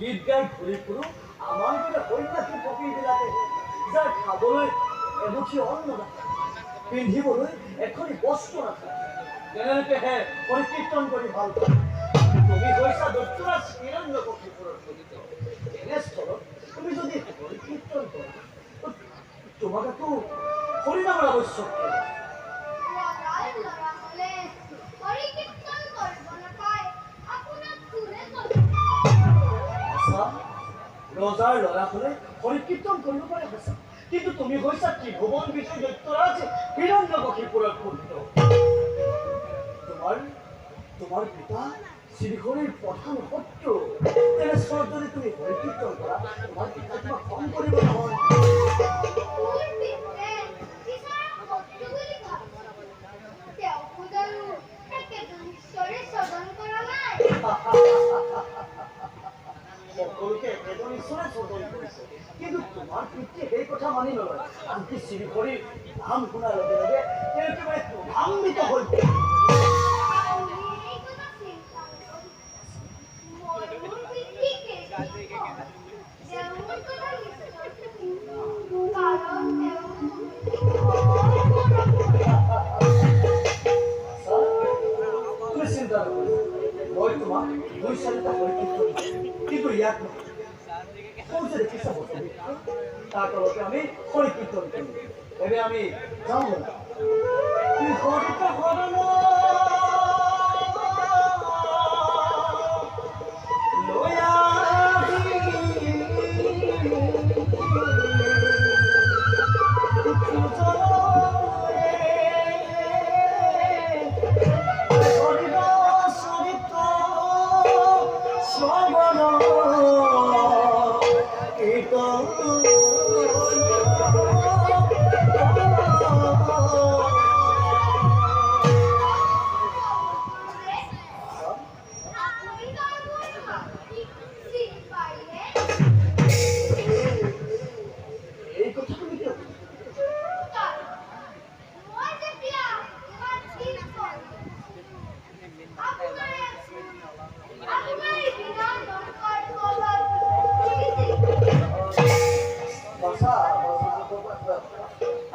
গীত গাই ঘূৰি ফুৰো আমাৰ দৰে সন্যাসী পপীবিলাকে যাৰ খাবলৈ এমুঠি অন্ন নাথাকে, পিন্ধিবলৈ এখনি বস্ত্ৰ নাথাকে, তেওঁলোকেহে পৰিকীৰ্তন কৰি ভাল পায়। তুমি কৈছা দত্তৰাজ হিৰণ্যকশিপুৰৰ পতিত। এনেস্থলত তুমি যদি পৰিকীৰ্তন কৰা তোমাকেতো হৰিনামৰ আৱশ্যক। ৰজাৰ ল'ৰা হলে পৰিকীৰ্তন কৰিব পাৰে সঁচা, কিন্তু তুমি কৈছা ত্ৰিভুৱন বিজয় দত্তৰাজ হিৰণ্যকশিপুৰৰ পুত্ৰ। তোমাৰ পিতা শ্ৰীহৰিৰ প্ৰধান শত্ৰু। তেনেস্থলত যদি তুমি পৰিকীৰ্তন কৰা তোমাৰ পিতা তোমাক খং কৰিব নহয়। সকলোকে একেজন ঈশ্বৰে স্বজন কৰিছে, কিন্তু তোমাৰ পিতৃয়ে সেই কথা মানি নলয়। আনকি শ্ৰীহৰিৰ নাম শুনাৰ লগে লগে তেওঁ একেবাৰে ক্ৰোধান্বিত হৈ পৰে। তুমি চিন্তা নকৰিবা, মই তোমাক দুই চাৰিটা পৰিকীৰ্তন কিন্তু ইয়াত নহয়। যে দেখিছা তাৰ তলতে আমি পৰিকীৰ্তন কৰিম। এনে আমি যাওঁ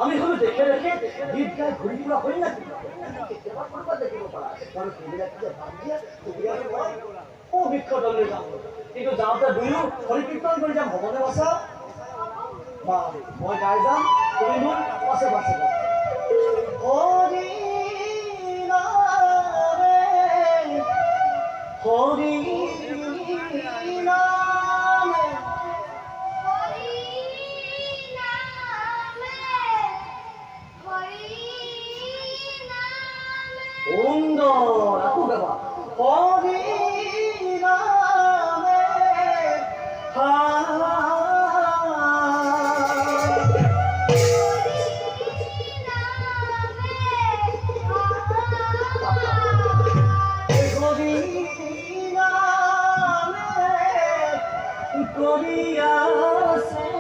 আমি হলো দেখে দেখে গীত গাই ঘূৰি ফুৰা হয় না কেতিয়াবা কৰবাত দেখিব পাৰা বাৰু সেইবিলাক অভিক্ষলৈ যাম, কিন্তু যাওঁতে দুয়ো পৰিকীৰ্তন কৰি যাম। হ'বনে বাছা? মই গাই যাম, তুমি মোৰ পাছে পাছে হৰি হৰি সুন্দৰ আকু গাবা হৰি নামে কৰিয়া আছে